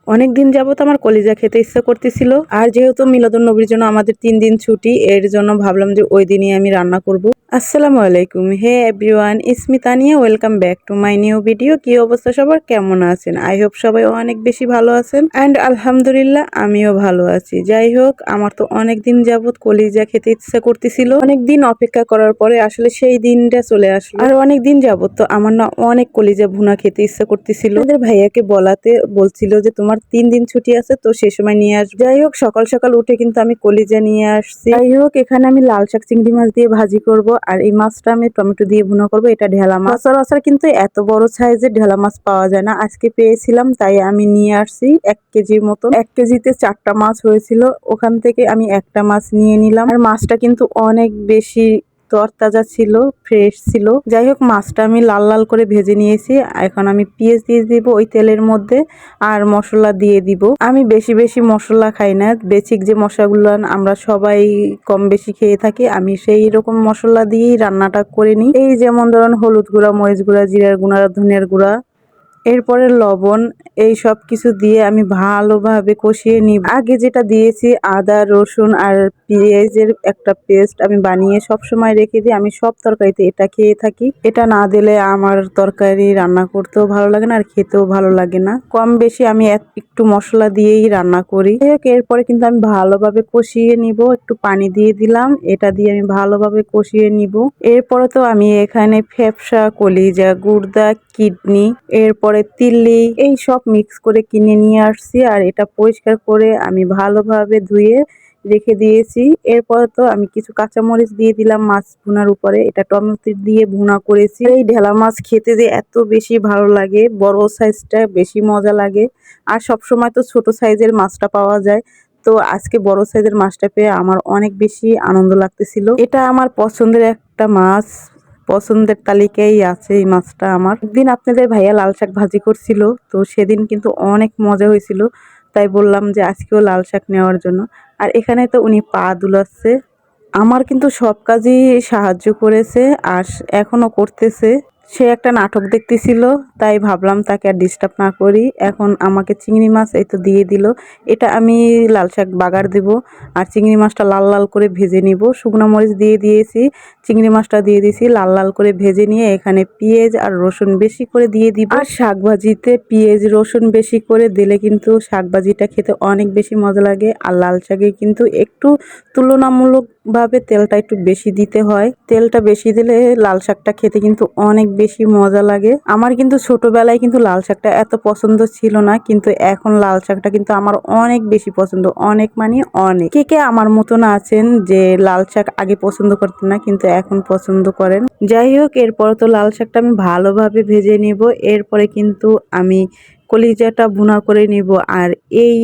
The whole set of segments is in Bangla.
অনেকদিন যাবত আমার কলিজা খেতে ইচ্ছা করতেছিল। আর যেহেতু মিলাদুন নবীর জন্য আমাদের 3 দিন ছুটি, এর জন্য ভাবলাম যে ওই দিনই আমি রান্না করব। আসসালামু আলাইকুম, hey everyone, is me Tania, welcome back to my new video. কি অবস্থা সবার, কেমন আছেন? আই হোপ সবাই অনেক বেশি ভালো আছেন অ্যান্ড আলহামদুলিল্লাহ আমিও ভালো আছি। যাই হোক, আমার তো অনেক দিন যাবত কলিজা খেতে ইচ্ছা করতেছিল। অনেক দিন অপেক্ষা করার পরে আসলে সেই দিনটা চলে আসলো। আর অনেক দিন যাবত তো আমার না অনেক কলিজা ভুনা খেতে ইচ্ছা করতেছিল। আমাদের ভাইয়াকে বলছিল যে তোমার 3 দিন ছুটি আছে, তো সে সময় নিয়ে আসবে। যাই হোক, সকাল সকাল উঠে কিন্তু আমি কলিজা নিয়ে আসছি। যাই হোক, এখানে আমি লাল শাক চিংড়ি মাছ দিয়ে ভাজি করব, আর এই মাছটা আমি টমেটো দিয়ে ভুনা করব। এটা ঢেলা মাছ। সচরাচর কিন্তু এত বড় সাইজের ঢেলা মাছ পাওয়া যায় না, আজকে পেয়েছিলাম তাই আমি নিয়ে আসছি 1 কেজির মতন। 1 কেজিতে 4টা মাছ হয়েছিল, ওখান থেকে আমি একটা মাছ নিয়ে নিলাম। আর মাছটা কিন্তু অনেক বেশি তরতাজা ছিল, ফ্রেশ ছিল। যাই হোক, মাছটা আমি লাল লাল করে ভেজে নিয়েছি। এখন আমি পেঁয়াজ দিয়ে দিব ওই তেলের মধ্যে, আর মশলা দিয়ে দিব। আমি বেশি বেশি মশলা খাই না, বেসিক যে মশলাগুলো আমরা সবাই কম বেশি খেয়ে থাকি, আমি সেই রকম মশলা দিয়েই রান্নাটা করে নিই। এই যেমন ধরুন হলুদ গুঁড়া, মরিচ গুঁড়া, জিরার গুঁড়া, ধনিয়ার গুঁড়া, এরপরে লবণ, এই সব কিছু দিয়ে আমি ভালোভাবে কষিয়ে নিব। আগে যেটা দিয়েছি আদা, রসুন আর পেঁয়াজের একটা পেস্ট আমি বানিয়ে সব সময় রেখে দিই। আমি সব তরকারিতে এটা খেয়ে থাকি। এটা না দিলে আমার তরকারি রান্না করতেও ভালো লাগে না, আর খেতেও ভালো লাগে না। কম বেশি আমি একটু মশলা দিয়েই রান্না করি। এরপরে কিন্তু আমি ভালোভাবে কষিয়ে নিব। একটু পানি দিয়ে দিলাম, এটা দিয়ে আমি ভালোভাবে কষিয়ে নিব। এরপরে তো আমি এখানে ফেফসা, কলিজা, গুর্দা, কিডনি, এরপরে তিল্লি, এই সব মিক্স করে কিনে নিয়ে আসছি। আর এটা পরিষ্কার করে আমি ভালোভাবে ধুয়ে রেখে দিয়েছি। এরপর তো আমি কিছু কাঁচামরিচ দিয়ে দিলাম মাছ ভুনার উপরে। এটা টমেটো দিয়ে ভুনা করেছি। এই ঢেলা মাছ খেতে যে এত বেশি ভালো লাগে, বড় সাইজটা বেশি মজা লাগে। আর সব সময় তো ছোট সাইজের মাছটা পাওয়া যায়, তো আজকে বড় সাইজের মাছটা পেয়ে আমার অনেক বেশি আনন্দ লাগতেছিল। এটা আমার পছন্দের একটা মাছ, পছন্দের তালিকায় আছে এই মাছটা আমার। একদিন আপনাদের ভাইয়া লাল শাক ভাজি করছিল, তো সেদিন কিন্তু অনেক মজা হয়েছিল, তাই বললাম যে আজকেও লাল শাক নেওয়ার জন্য। আর এখানে তো উনি পা দুলাচ্ছে। আমার কিন্তু সব কাজই সাহায্য করেছে, আর এখনো করতেছে। সে একটা নাটক দেখতেছিল, তাই ভাবলাম তাকে আর ডিস্টার্ব না করি। এখন আমাকে চিংড়ি মাছ এই তো দিয়ে দিল। এটা আমি লাল শাক বাগার দেব, আর চিংড়ি মাছটা লাল লাল করে ভেজে নিব। শুকনো মরিচ দিয়ে দিয়েছি, চিংড়ি মাছটা দিয়ে দিয়েছি, লাল লাল করে ভেজে নিয়ে এখানে পেঁয়াজ আর রসুন বেশি করে দিয়ে দিব। আর শাক ভাজিতে পেঁয়াজ রসুন বেশি করে দিলে কিন্তু শাক ভাজিটা খেতে অনেক বেশি মজা লাগে। আর লাল শাকে কিন্তু একটু তুলনামূলকভাবে তেলটা একটু বেশি দিতে হয়। তেলটা বেশি দিলে লাল শাকটা খেতে কিন্তু অনেক বেশি মজা লাগে। আমার কিন্তু ছোটবেলায় কিন্তু লাল শাকটা এত পছন্দ ছিল না, কিন্তু এখন লাল শাকটা কিন্তু আমার অনেক বেশি পছন্দ। অনেক মানে অনেক। কে কে আমার মতন আছেন যে লাল শাক আগে পছন্দ করতেন না কিন্তু এখন পছন্দ করেন? যাই হোক, এরপর তো লাল শাকটা আমি ভালোভাবে ভেজে নেব। এরপরে কিন্তু আমি কলিজাটা ভুনা করে নিব। আর এই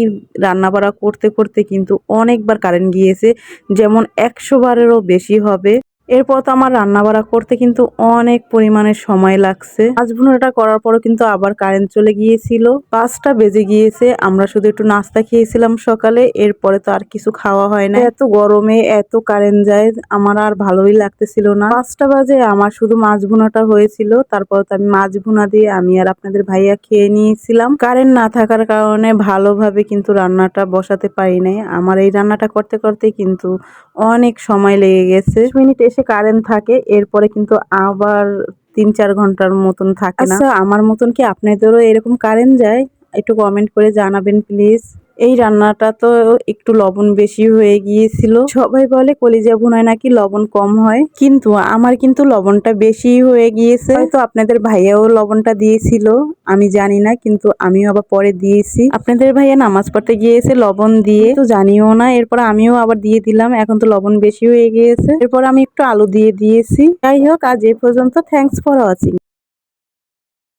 রান্না বাড়া করতে করতে কিন্তু অনেকবার কারেন্ট গিয়েছে, যেমন 100 বারেরও বেশি হবে। এরপর তো আমার রান্না বাড়া করতে কিন্তু অনেক পরিমাণে সময় লাগছে। মাছ ভুনাটা করার পরও কিন্তু আবার কারেন্ট চলে গিয়েছিল। 5টা বেজে গিয়েছে। আমরা শুধু একটু নাস্তা খেয়েছিলাম সকালে, এরপরে তো আর কিছু খাওয়া হয় না। এত গরমে এত কারেন্ট যায়, আমার আর ভালোই লাগতেছিল না। 5টা বাজে আমার শুধু মাছ ভুনাটা হয়েছিল। তারপর তো আমি মাছ ভুনা দিয়ে আমি আর আপনাদের ভাইয়া খেয়ে নিয়েছিলাম। কারেন্ট না থাকার কারণে ভালোভাবে কিন্তু রান্নাটা বসাতে পারি নাই। আমার এই রান্নাটা করতে করতে কিন্তু অনেক সময় লেগে গেছে। 10 মিনিট এসে কারেন্ট থাকে, এরপরে কিন্তু আবার 3-4 ঘন্টার মতন থাকে না। আচ্ছা, আমার মতন কি আপনাদেরও এরকম কারেন্ট যায়? একটু কমেন্ট করে জানাবেন প্লিজ। এই রান্নাটা তো একটু লবণ বেশি হয়ে গিয়েছিল। সবাই বলে কলিজা ভুনায় নাকি লবণ কম হয়, কিন্তু আমার কিন্তু লবণটা বেশি হয়ে গিয়েছে। হয়তো আপনাদের ভাইয়াও লবণটা দিয়েছিল, আমি জানি না, কিন্তু আমিও আবার পরে দিয়েছি। আপনাদের ভাইয়া নামাজ পড়তে গিয়েছে লবণ দিয়ে, তো জানিও না। এরপর আমিও আবার দিয়ে দিলাম, এখন তো লবণ বেশি হয়ে গিয়েছে। এরপর আমি একটু আলু দিয়ে দিয়েছি। যাই হোক, আজ এ পর্যন্ত। Thanks for watching.